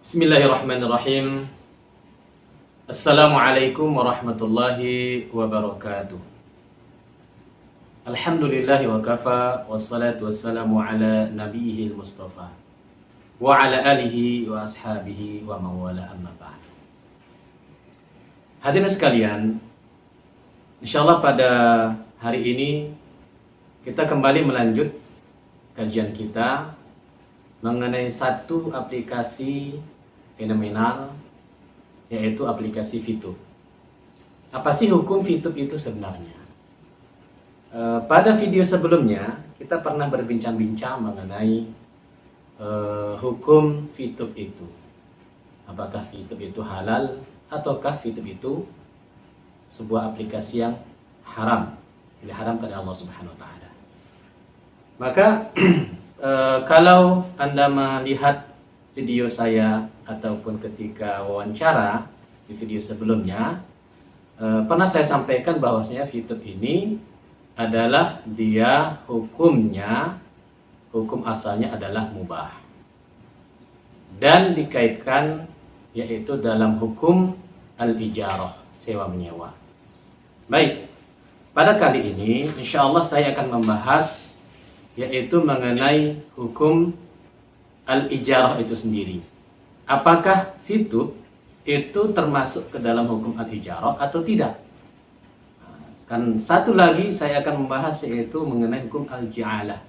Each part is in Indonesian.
Bismillahirrahmanirrahim. Assalamualaikum warahmatullahi wabarakatuh. Alhamdulillahi wa kafa, wassalatu wassalamu ala nabiyihil mustafa wa ala alihi wa ashabihi wa mawala amma ba'd. Hadirin sekalian, insyaallah pada hari ini kita kembali melanjut kajian kita mengenai satu aplikasi fenomenal, yaitu aplikasi VTube. Apa sih hukum VTube itu sebenarnya? Pada video sebelumnya kita pernah berbincang-bincang mengenai hukum VTube itu. Apakah VTube itu halal ataukah VTube itu sebuah aplikasi yang haram, diharamkan oleh Allah Subhanahu wa taala. Maka kalau Anda melihat video saya ataupun ketika wawancara di video sebelumnya, pernah saya sampaikan bahwasanya VTube ini adalah hukum asalnya adalah mubah dan dikaitkan yaitu dalam hukum al-ijarah, sewa menyewa. Baik, pada kali ini insyaallah saya akan membahas yaitu mengenai hukum al-ijarah itu sendiri. Apakah VTube itu termasuk ke dalam hukum al-ijarah atau tidak? Kan satu lagi saya akan membahas yaitu mengenai hukum al-ja'alah.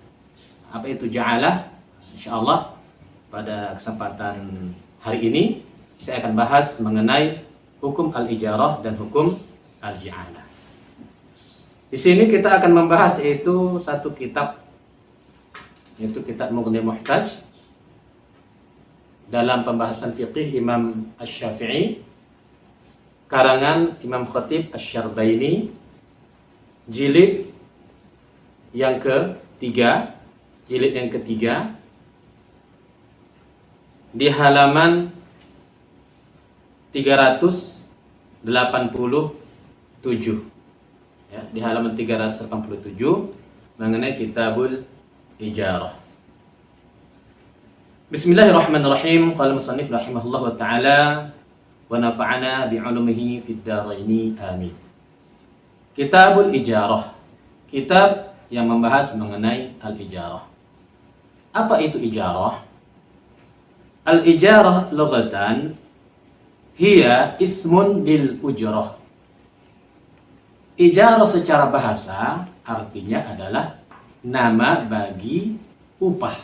Apa itu ja'alah? Insyaallah pada kesempatan hari ini saya akan bahas mengenai hukum al-ijarah dan hukum al-ja'alah. Di sini kita akan membahas yaitu satu kitab, yaitu kitab Mughnil Muhtaj dalam pembahasan fiqih Imam Asy-Syafi'i karangan Imam Khatib Asy-Syarbaini, jilid yang ketiga di halaman 387 ya, di halaman 387 mengenai kitabul ijarah. Bismillahirrahmanirrahim. Qala musannif rahimahullah wa ta'ala wa nafa'ana bi'ulumihi fid dharaini amin. Kitabul ijarah, kitab yang membahas mengenai al-ijarah. Apa itu ijarah? Al-ijarah lughatan hiya ismun lil ujrah. Ijarah secara bahasa artinya adalah nama bagi upah.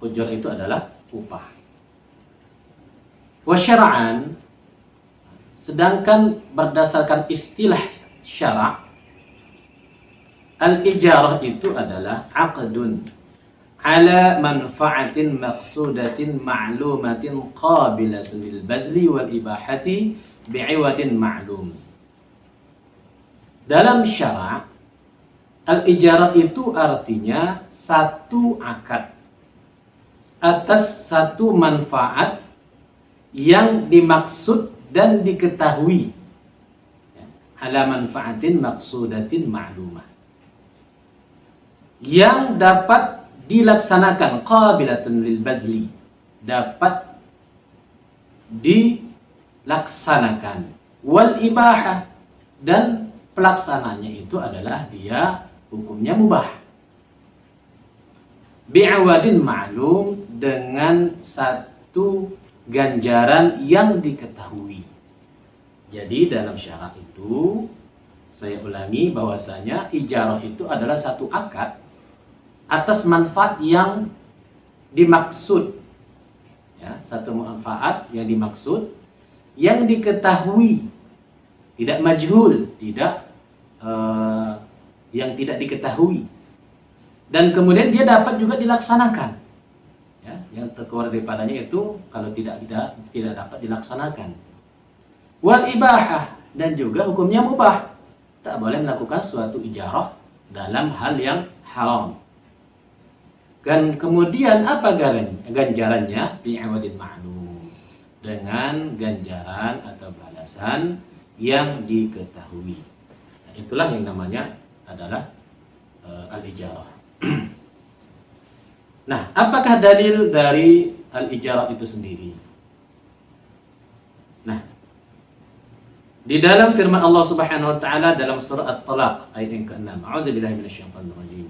Ujrah itu adalah upah. Wa syar'an, sedangkan berdasarkan istilah syara', al-ijarah itu adalah aqdun ala manfa'atin maqsudatin ma'lumatin qabilatin lil badli wal ibahati bi'iwadin ma'lum. Dalam syara', al-ijarah itu artinya satu akad atas satu manfaat yang dimaksud dan diketahui. Ala manfaatin maqsudatin ma'lumah, yang dapat dilaksanakan, qabilatun lil badli, dapat dilaksanakan, wal ibahah, dan pelaksananya itu adalah dia hukumnya mubah, bi'awadin ma'lum, dengan satu ganjaran yang diketahui. Jadi dalam syarat itu, saya ulangi bahwasanya ijarah itu adalah satu akad atas manfaat yang dimaksud, ya, satu manfaat yang dimaksud, yang diketahui, tidak majhul, tidak yang tidak diketahui, dan kemudian dia dapat juga dilaksanakan. Ya, yang terkeluar daripadanya itu kalau tidak dapat dilaksanakan. Wal ibahah, dan juga hukumnya mubah. Tak boleh melakukan suatu ijarah dalam hal yang haram. Dan kemudian apa ganjarannya? Bi'awadin ma'lum, dengan ganjaran atau balasan yang diketahui. Nah, itulah yang namanya adalah al-ijarah. Nah, apakah dalil dari al-ijarah itu sendiri? Di dalam firman Allah Subhanahu wa taala dalam surah At-Talaq ayat yang ke-6. A'udzubillahi minasyaitonir rajim.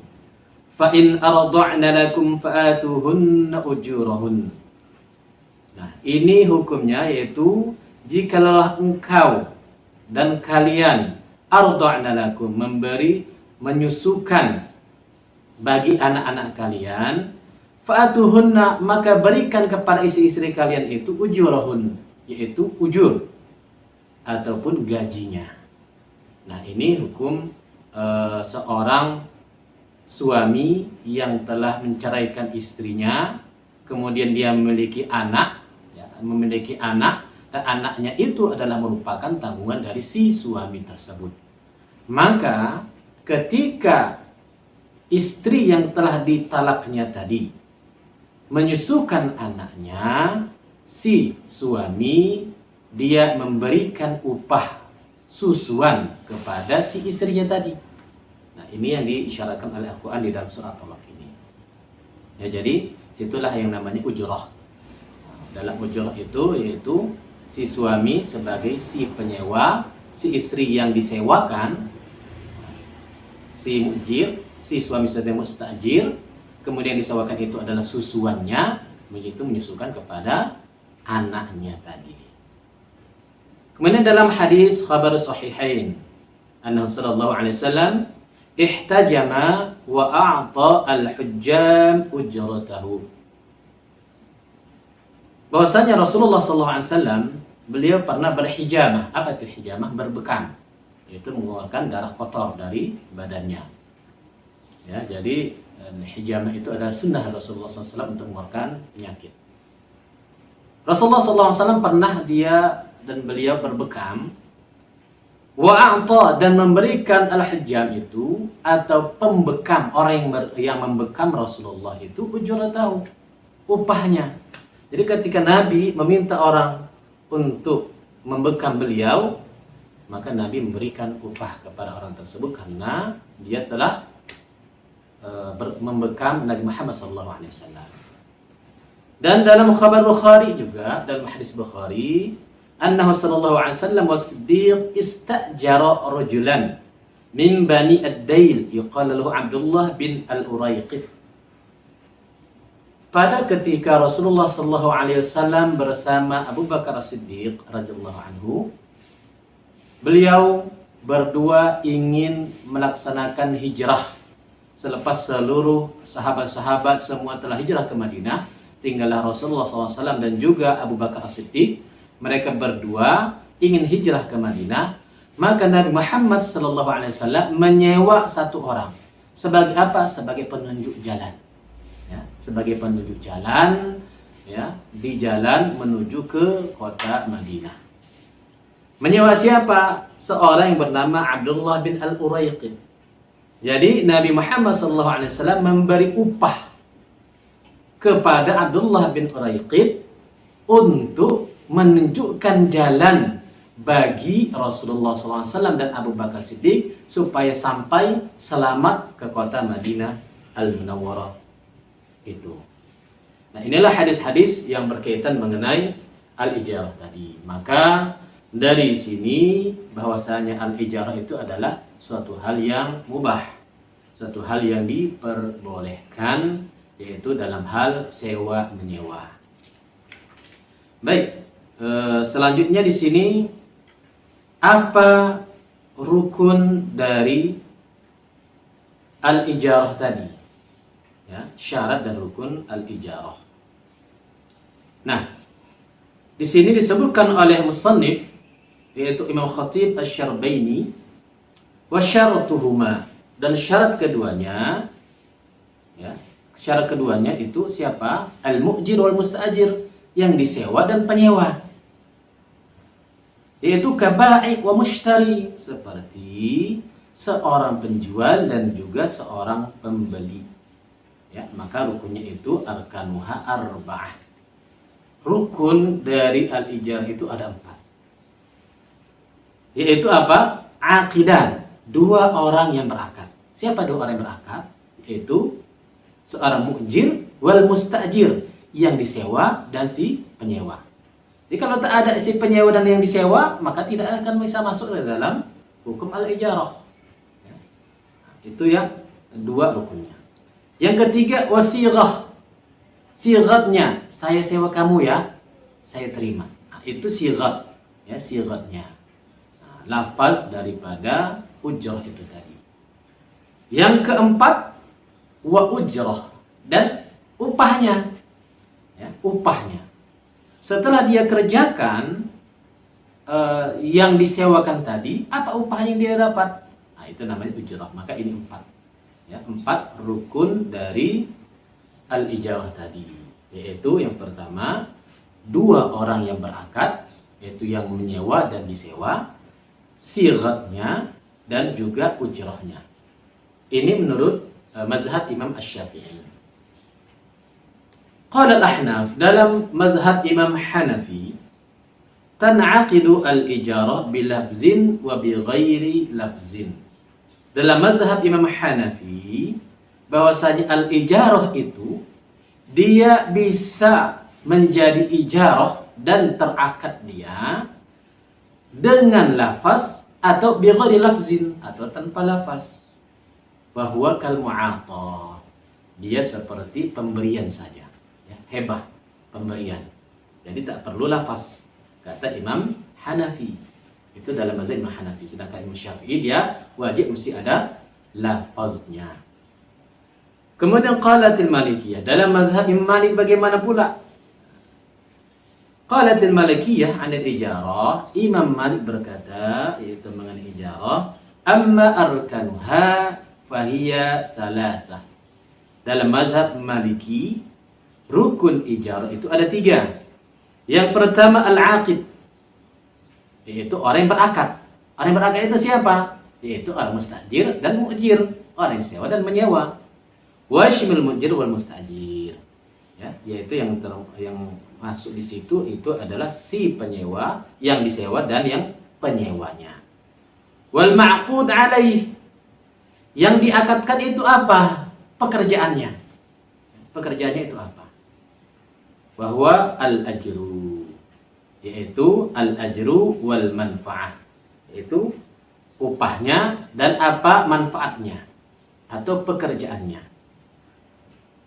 Fa in arda'na lakum fa'atuhunna ujurahun. Nah, ini hukumnya yaitu jikalau engkau dan kalian arda'na lakum menyusukan bagi anak-anak kalian, fa'atuhunna maka berikan kepada istri-istri kalian itu ujurahun, yaitu ujur ataupun gajinya. Nah, ini hukum seorang suami yang telah menceraikan istrinya, kemudian dia memiliki anak, dan anaknya itu adalah merupakan tanggungan dari si suami tersebut. Maka ketika istri yang telah ditalaknya tadi menyusukan anaknya, si suami dia memberikan upah susuan kepada si istrinya tadi. Nah, ini yang diisyaratkan oleh Al-Quran di dalam surah Talaq ini. Ya, jadi situlah yang namanya ujurah. Nah, dalam ujurah itu yaitu si suami sebagai si penyewa, si istri yang disewakan, si mujir, si suami sebagai mustajir, kemudian disewakan itu adalah susuannya, begitu menyusukan kepada anaknya tadi. Kemudian dalam hadis khabar sahihain, annahu sallallahu alaihi wasallam ihtajama wa a'ta al-hujjam ujratahu. Bahwasanya Rasulullah sallallahu alaihi wasallam beliau pernah berhijamah. Apa itu hijamah? Berbekam, yaitu mengeluarkan darah kotor dari badannya. Ya, jadi hijamah itu adalah sunnah Rasulullah SAW untuk mengeluarkan penyakit. Rasulullah SAW pernah dia dan beliau berbekam, wa'ata dan memberikan al-hijam itu atau pembekam, orang yang membekam Rasulullah itu ujuratahu, upahnya. Jadi ketika Nabi meminta orang untuk membekam beliau, maka Nabi memberikan upah kepada orang tersebut karena dia telah membekam Nabi Muhammad SAW. Dan dalam khabar Bukhari juga, dalam hadis Bukhari, annahu sallallahu alaihi wasallam was-siddiq istajara rajulan min bani ad-dail yuqalu lahu Abdullah bin al-Urayqit. Pada ketika Rasulullah sallallahu alaihi wasallam bersama Abu Bakar As-Siddiq radhiyallahu anhu, beliau berdua ingin melaksanakan hijrah. Selepas seluruh sahabat-sahabat semua telah hijrah ke Madinah, tinggallah Rasulullah SAW dan juga Abu Bakar As-Siddiq. Mereka berdua ingin hijrah ke Madinah. Maka Nabi Muhammad SAW menyewa satu orang. Sebagai apa? Sebagai penunjuk jalan. Ya, sebagai penunjuk jalan, ya, di jalan menuju ke kota Madinah. Menyewa siapa? Seorang yang bernama Abdullah bin al-Urayqit. Jadi Nabi Muhammad SAW memberi upah kepada Abdullah bin Urayqit untuk menunjukkan jalan bagi Rasulullah SAW dan Abu Bakar Siddiq supaya sampai selamat ke kota Madinah Al-Munawwarah itu. Nah, inilah hadis-hadis yang berkaitan mengenai al-ijarah tadi. Maka dari sini bahwasanya al-ijarah itu adalah suatu hal yang mubah, suatu hal yang diperbolehkan, yaitu dalam hal sewa menyewa. Baik, selanjutnya di sini apa rukun dari al-ijarah tadi? Ya, syarat dan rukun al-ijarah. Nah, di sini disebutkan oleh musannif, yaitu Imam Khatib Asy-Syarbaini, wa syaratuhuma, dan syarat keduanya, ya, syarat keduanya itu siapa? Al-mu'jir wal musta'jir, yang disewa dan penyewa. Yaitu kaba'i wa mushtari, seperti seorang penjual dan juga seorang pembeli. Ya, maka rukunnya itu arkanuha arba'ah. Rukun dari al-ijarah itu ada 4. Yaitu apa? Aqidan, dua orang yang berakad. Siapa dua orang yang berakad? Yaitu seorang mu'jir wal musta'jir, yang disewa dan si penyewa. Jadi kalau tak ada si penyewa dan yang disewa, maka tidak akan bisa masuk ke dalam hukum al-ijarah. Ya. Itu yang dua rukunnya. Yang ketiga, wasirah. Siratnya, saya sewa kamu ya, saya terima. Nah, itu sirat, ya, siratnya. Nah, lafaz daripada ujrah itu tadi. Yang keempat, wa ujrah, dan upahnya. Ya, upahnya. Setelah dia kerjakan yang disewakan tadi, apa upah yang dia dapat? Nah, itu namanya ujrah. Maka ini 4. Ya, 4 rukun dari al-ijarah tadi. Yaitu yang pertama, 2 orang yang berakad, yaitu yang menyewa dan disewa, siratnya, dan juga ujrahnya. Ini menurut mazhab Imam Asy-Syafi'i. Qala al-Ahnaf, dalam mazhab Imam Hanafi, tan'aqidu al-ijarah bilafzin wa bighairi lafzin. Dalam mazhab Imam Hanafi, bahwasanya al-ijarah itu dia bisa menjadi ijarah dan terakad dia dengan lafaz atau bighairi lafzin, atau tanpa lafaz. Bahwa kal mu'ata, dia seperti pemberian saja. Hebah, pemberian. Jadi tak perlu lafaz, kata Imam Hanafi. Itu dalam mazhab Imam Hanafi. Sedangkan Imam Syafi'i dia wajib mesti ada lafaznya. Kemudian qalatil Malikiyah, dalam mazhab Imam Malik bagaimana pula? Qalatil Malikiyah 'anil ijarah, Imam Malik berkata, yaitu mengenai ijarah, amma arkanuha fahiya salasah. Dalam mazhab Maliki, rukun ijarah itu ada 3. Yang pertama al-aqid, yaitu orang yang berakad. Orang yang berakad itu siapa? Yaitu orang mustajir dan mu'jir, orang yang sewa dan menyewa. Washimul mu'jir wal mustajir. Ya, yaitu yang masuk di situ itu adalah si penyewa, yang disewa dan yang penyewanya. Wal ma'qud alaih, yang diakadkan itu apa? Pekerjaannya. Pekerjaannya itu apa? Bahwa al-ajru, yaitu al-ajru wal manfaah, yaitu upahnya dan apa manfaatnya atau pekerjaannya.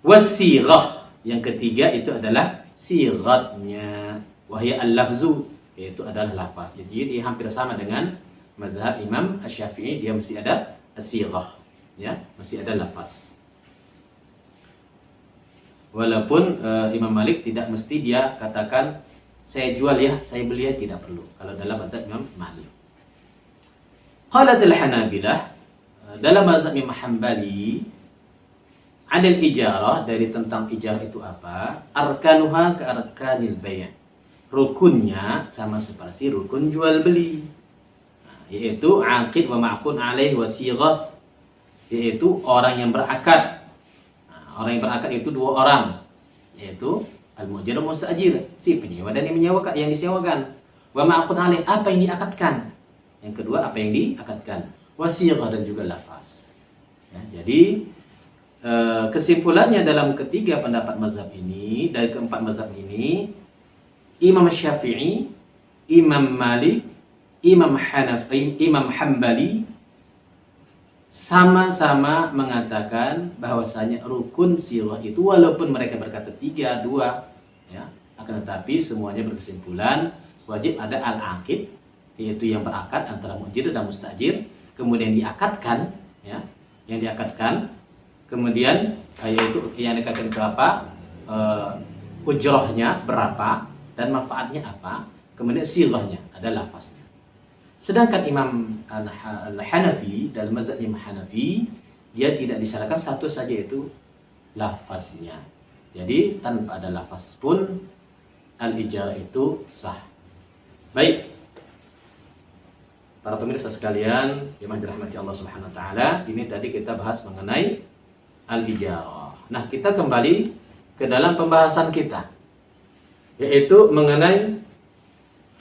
Wasirah, yang ketiga itu adalah siratnya, wahya al-lafzu, yaitu adalah lafaz. Jadi hampir sama dengan mazhab Imam Asy-Syafi'i, dia mesti ada as-sirah, ya, mesti ada lafaz. Walaupun Imam Malik tidak mesti dia katakan saya jual ya, saya beli ya, tidak perlu. Kalau dalam mazhab Imam Malik. Qalatul Hanabilah, dalam mazhab Imam Hambali, adil ijarah, dari tentang ijarah itu apa? Arkanuha ka arkanil bay'. Rukunnya sama seperti rukun jual beli. Yaitu aqid wa ma'qud alaih wa sighah, yaitu orang yang berakad. Orang yang berakad itu 2 orang, yaitu al-mu'jir dan mustajir, si penyewa dan yang menyewakan, yang disewakan. Wa ma'qud alaih, apa yang diakadkan. Yang kedua, apa yang diakadkan. Wasighah, dan juga lafaz. Ya, jadi kesimpulannya dalam ketiga pendapat mazhab ini, dari keempat mazhab ini, Imam Syafi'i, Imam Malik, Imam Hanafi, Imam Hambali sama-sama mengatakan bahwasanya rukun sirah itu, walaupun mereka berkata 3, 2, ya, akan tetapi semuanya berkesimpulan wajib ada al-aqid, yaitu yang berakad antara mu'jir dan mustajir, kemudian diakadkan, ya, yang diakadkan, kemudian yaitu yang diakadkan berapa, ujrahnya berapa dan manfaatnya apa, kemudian sirahnya ada lafaznya. Sedangkan Imam Al-Hanafi, dalam mazhab Imam Hanafi, dia tidak disyaratkan satu saja, yaitu lafaznya. Jadi tanpa ada lafaz pun al-ijarah itu sah. Baik, para pemirsa sekalian yang dirahmati Allah Subhanahu wa taala, ini tadi kita bahas mengenai al-ijarah. Nah, kita kembali ke dalam pembahasan kita, yaitu mengenai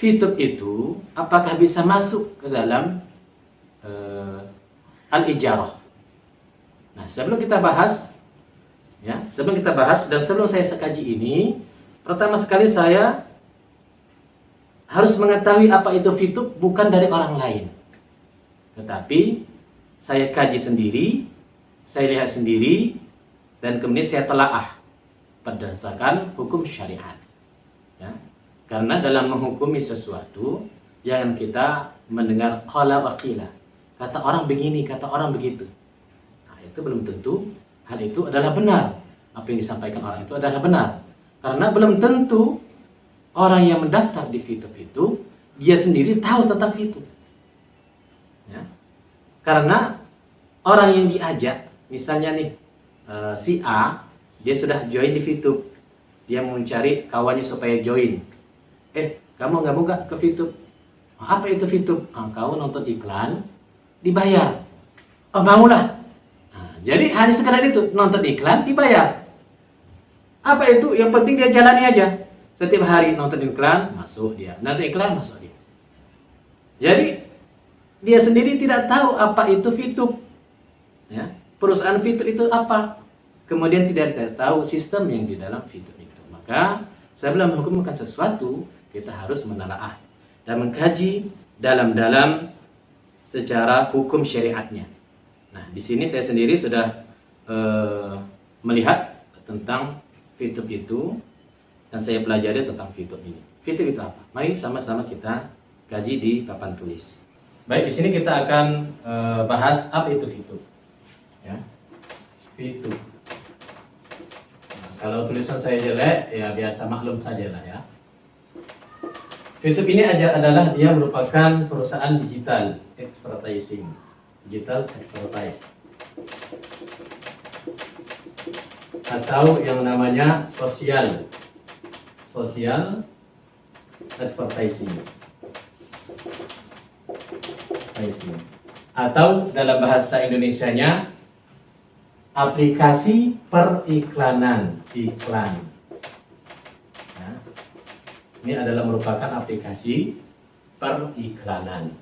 fitur itu apakah bisa masuk ke dalam al-ijarah. Nah, sebelum kita bahas, dan sebelum saya kaji ini, pertama sekali saya harus mengetahui apa itu fitub bukan dari orang lain. Tetapi saya kaji sendiri, saya lihat sendiri, dan kemudian saya telaah berdasarkan hukum syariat. Ya. Karena dalam menghukumi sesuatu, jangan kita mendengar qala wa qila. Kata orang begini, kata orang begitu. Nah, itu belum tentu hal itu adalah benar. Apa yang disampaikan orang itu adalah benar. Karena belum tentu orang yang mendaftar di fitub itu dia sendiri tahu tentang fitub. Ya. Karena orang yang diajak, misalnya nih si A, dia sudah join di fitub, dia mau mencari kawannya supaya join. Kamu nggak mau nggak ke fitub? Apa itu fitub? Kau nonton iklan, dibayar. Oh, maulah. Nah, jadi hanya sekedar itu, nonton iklan, dibayar. Apa itu? Yang penting dia jalani aja. Setiap hari nonton iklan, masuk dia. Nonton iklan, masuk dia. Jadi, dia sendiri tidak tahu apa itu fitub. Ya. Perusahaan fitub itu apa? Kemudian tidak tahu sistem yang di dalam fitub itu. Maka, sebelum menghukumkan sesuatu, kita harus menelaah dan mengkaji dalam-dalam secara hukum syariatnya. Nah, di sini saya sendiri sudah melihat tentang fitub itu, dan saya pelajari tentang fitub ini. Fitub itu apa? Mari sama-sama kita kaji di papan tulis. Baik, di sini kita akan bahas apa itu fitub. Ya, fitub. Nah, kalau tulisan saya jelek, ya biasa maklum sajalah ya. Fitub ini adalah dia merupakan perusahaan digital advertising, digital advertise, atau yang namanya social advertising, atau dalam bahasa Indonesianya aplikasi periklanan, iklan. Ini adalah merupakan aplikasi periklanan.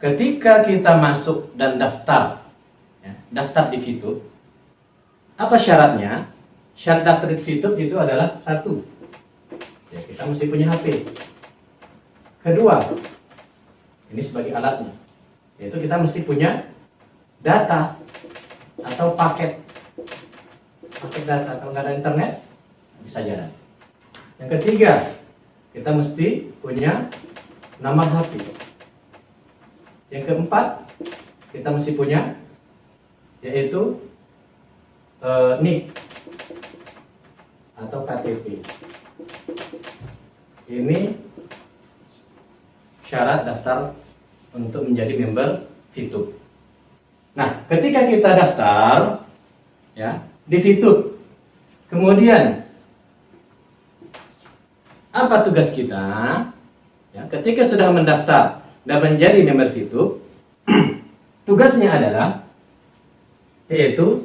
Ketika kita masuk dan daftar, ya, daftar di fitub, apa syaratnya? Syarat daftar di fitub itu adalah satu, ya, kita mesti punya HP. Kedua, ini sebagai alatnya, yaitu kita mesti punya data atau paket data. Kalau nggak ada internet, bisa jalan. Yang ketiga, kita mesti punya nomor HP. Yang keempat, kita mesti punya yaitu NIK atau KTP. Ini syarat daftar untuk menjadi member fitub. Nah, ketika kita daftar ya di fitub, kemudian apa tugas kita? Ya, ketika sudah mendaftar dan menjadi member fitub, tugasnya adalah yaitu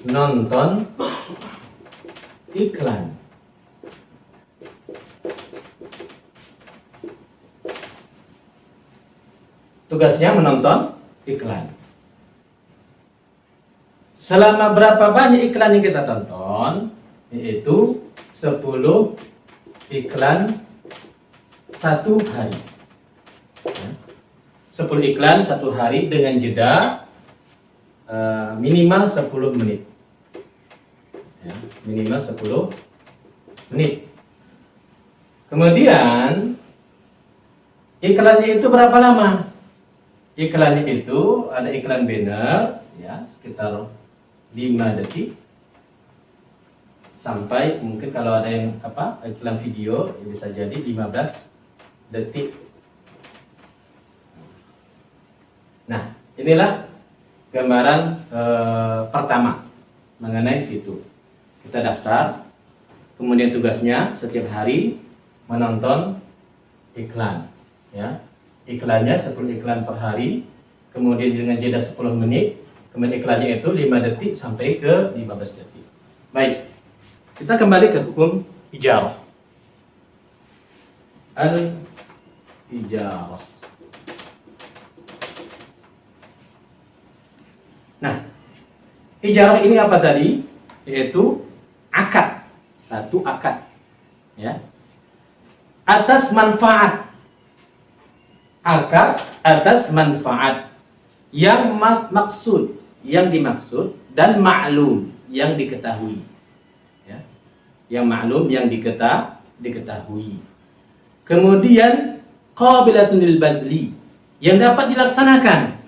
nonton iklan. Tugasnya menonton iklan. Selama berapa banyak iklan yang kita tonton? Yaitu 10 iklan satu hari. 10 iklan satu hari dengan jeda minimal 10 menit. Ya, minimal 10 menit. Kemudian iklannya itu berapa lama? Iklannya itu ada iklan banner ya sekitar 5 detik. Sampai mungkin kalau ada yang iklan video bisa jadi 15 detik. Nah, inilah gambaran pertama mengenai fitub. Kita daftar, kemudian tugasnya setiap hari menonton iklan. Ya, iklannya 10 iklan per hari, kemudian dengan jeda 10 menit, kemudian iklannya itu 5 detik sampai ke 15 detik. Baik. Kita kembali ke hukum ijarah. Al-ijarah. Nah, ijarah ini apa tadi? Yaitu akad. Satu akad. Ya. atas manfaat. Akad atas manfaat yang maksud, yang dimaksud, dan maklum yang diketahui. Ya. Yang maklum yang diketahui. Kemudian qabilatun lil badli yang dapat dilaksanakan.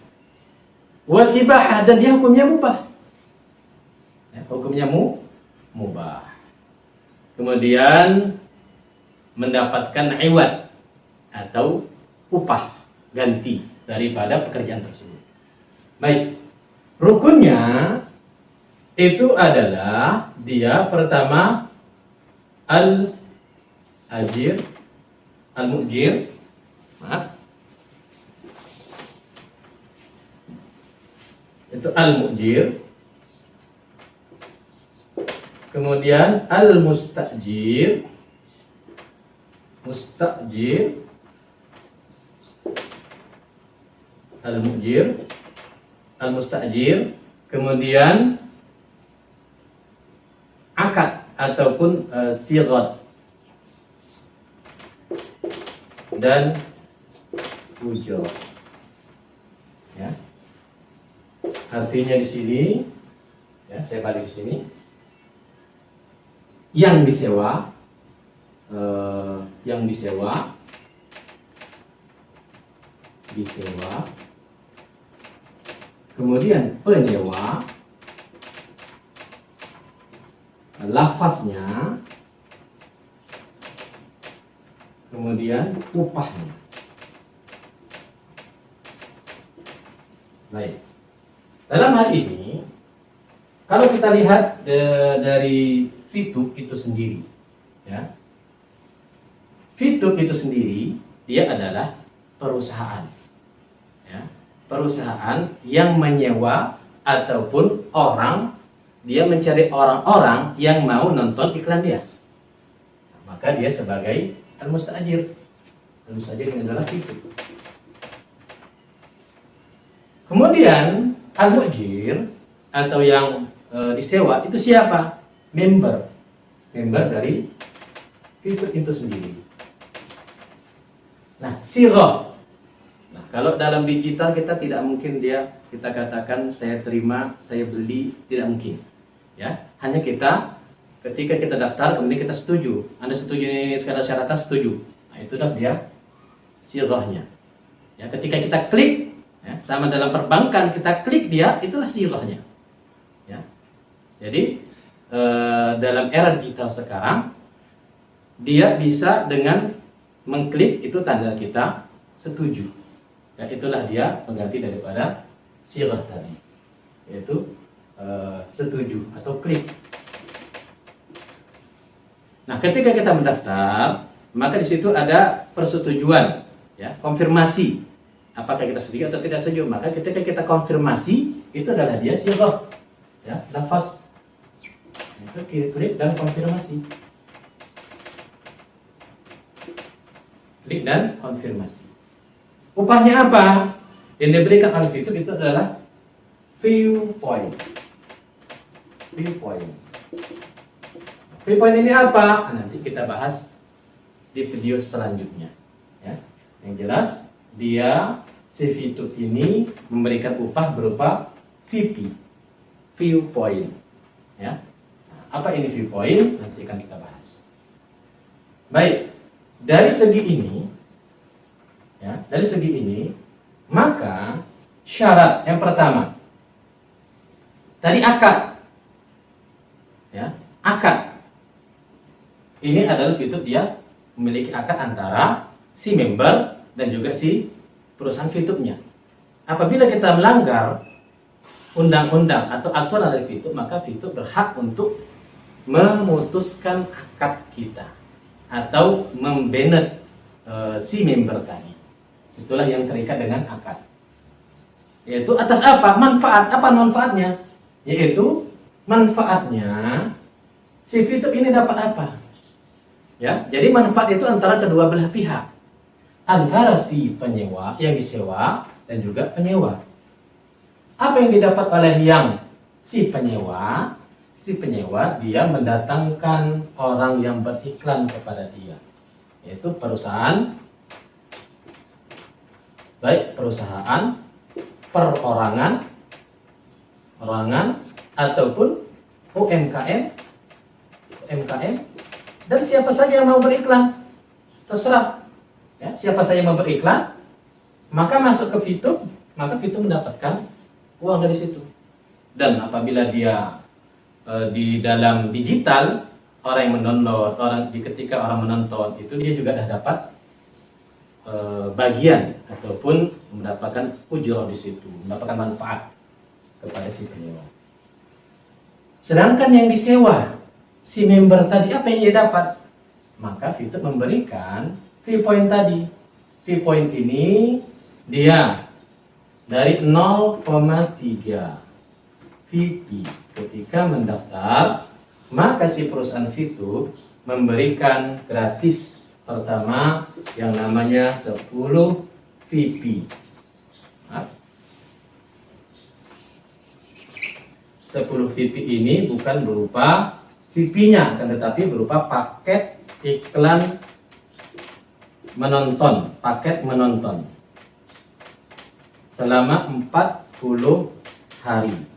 Wal ibahah dan dia hukumnya mubah. Ya, hukumnya mubah. Kemudian mendapatkan iwad atau upah ganti daripada pekerjaan tersebut. Baik, rukunnya itu adalah dia pertama al-ajir, al-mu'jir, maaf, itu al-mu'jir, kemudian al-mustajir, mustajir, al-mu'jir, al-mustajir, kemudian akad ataupun sigat dan ujur. Ya. Artinya di sini, ya, saya balik ke sini. Yang disewa, disewa, kemudian penyewa, lafaznya, kemudian upahnya. Baik. Dalam hal ini, kalau kita lihat dari fitub itu sendiri, ya, fitub itu sendiri dia adalah perusahaan, ya, perusahaan yang menyewa ataupun orang, dia mencari orang-orang yang mau nonton iklan dia, maka dia sebagai al-mustajir. Al-mustajir ini adalah fitub. Kemudian al-mu'jir atau yang disewa itu siapa? Member dari fitur itu sendiri. Nah, sirah. Nah, kalau dalam digital kita tidak mungkin kita katakan saya terima, saya beli, tidak mungkin. Ya, hanya kita ketika kita daftar kemudian kita setuju. Anda setuju ini segala syaratnya setuju. Nah, itu dah dia sirahnya. Ya, ketika kita klik, ya, sama dalam perbankan kita klik dia, itulah sirahnya. Ya. Jadi dalam era digital sekarang dia bisa dengan mengklik itu tanda kita setuju. Ya, itulah dia pengganti daripada sirah tadi, yaitu setuju atau klik. Nah, ketika kita mendaftar, maka di situ ada persetujuan, ya, konfirmasi apakah kita setuju atau tidak setuju. Maka ketika kita konfirmasi, itu adalah dia sirah, ya, lafaz. Itu klik dan konfirmasi. Klik dan konfirmasi. Upahnya apa? Yang diberikan oleh fitur itu adalah viewpoint. Viewpoint. Viewpoint ini apa? Nanti kita bahas di video selanjutnya. Ya. Yang jelas dia si fitur ini memberikan upah berupa VP, viewpoint. Ya. Apa ini viewpoint? Nanti akan kita bahas. Baik, dari segi ini, ya, dari segi ini, maka syarat yang pertama, tadi akad, ya, akad. Ini adalah fitur dia memiliki akad antara si member dan juga si perusahaan fiturnya. Apabila kita melanggar undang-undang atau aturan dari fitur, maka fitur berhak untuk memutuskan akad kita atau membanet si member tadi. Itulah yang terikat dengan akad. Yaitu atas apa? Manfaat. Apa manfaatnya? Yaitu manfaatnya si fitur ini dapat apa? Ya, jadi manfaat itu antara kedua belah pihak. Antara si penyewa yang disewa dan juga penyewa. Apa yang didapat oleh yang si penyewa? Si penyewa dia mendatangkan orang yang beriklan kepada dia. yaitu perusahaan, baik perusahaan, perorangan, ataupun UMKM, dan siapa saja yang mau beriklan, terserah. Ya, siapa saja yang mau beriklan, maka masuk ke Fitur, maka Fitur mendapatkan uang dari situ. Dan apabila dia di dalam digital, orang yang mendownload, ketika orang menonton itu dia juga sudah dapat bagian ataupun mendapatkan ujroh di situ, mendapatkan manfaat kepada si penyewa. Sedangkan yang disewa, si member tadi, apa yang dia dapat? Maka Fitur memberikan fee point tadi. Fee point ini dia dari 0,3 VP ketika mendaftar, maka si perusahaan Fitur memberikan gratis pertama yang namanya 10 VP. 10 VP ini bukan berupa VP-nya, akan tetapi berupa paket iklan menonton, paket menonton selama 40 hari.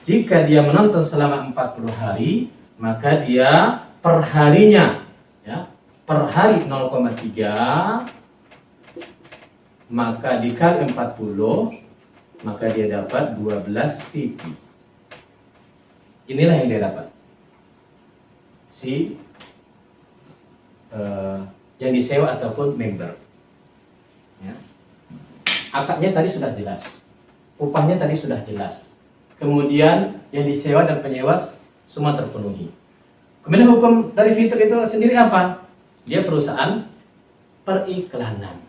Jika dia menonton selama 40 hari, maka dia perharinya, ya, per hari 0,3, maka dikali 40, maka dia dapat 12 VP. Inilah yang dia dapat. Yang disewa ataupun member. Ya. Akadnya tadi sudah jelas, upahnya tadi sudah jelas. Kemudian yang disewa dan penyewa semua terpenuhi. Kemudian hukum dari Fitur itu sendiri apa? Dia perusahaan periklanan.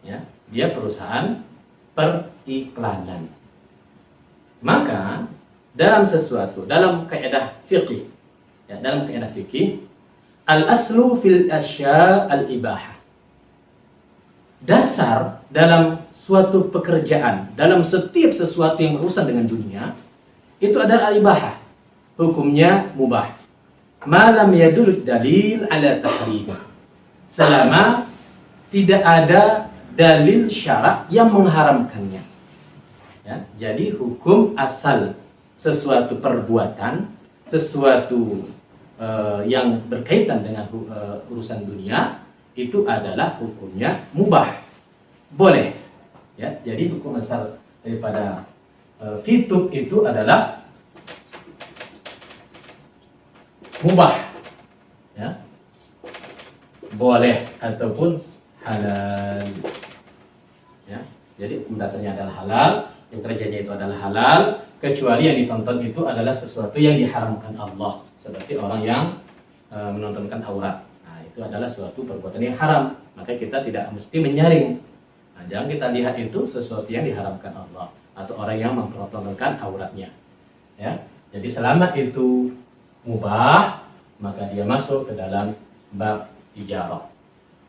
Ya, dia perusahaan periklanan. Maka dalam kaidah fikih, ya, dalam kaidah fikih, al-aslu fil asya al-ibahah. Dasar dalam suatu pekerjaan, dalam setiap sesuatu yang berurusan dengan dunia, itu adalah al-ibahah. Hukumnya mubah. Malam yadul dalil ala tahrim. Selama tidak ada dalil syarak yang mengharamkannya. Ya, jadi hukum asal sesuatu perbuatan, sesuatu yang berkaitan dengan urusan dunia, itu adalah hukumnya mubah, boleh. Ya, jadi hukum asal daripada Fitur itu adalah mubah, ya, boleh ataupun halal. Ya, jadi hukum dasarnya adalah halal, yang kerjanya itu adalah halal, kecuali yang ditonton itu adalah sesuatu yang diharamkan Allah, seperti orang yang menontonkan aurat. Nah, itu adalah suatu perbuatan yang haram, maka kita tidak mesti menyaring. Nah, jangan kita lihat itu sesuatu yang diharamkan Allah atau orang yang mempertontonkan auratnya. Ya, jadi selama itu mubah, maka dia masuk ke dalam bab ijarah.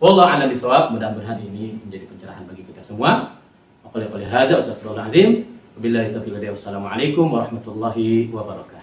Wallahu a'lam bishawab. Mudah-mudahan ini menjadi pencerahan bagi kita semua. Aku qouli hadza wa astaghfirullahal azim. Wabillahi taufiq wal hidayah. Wassalamualaikum warahmatullahi wabarakatuh.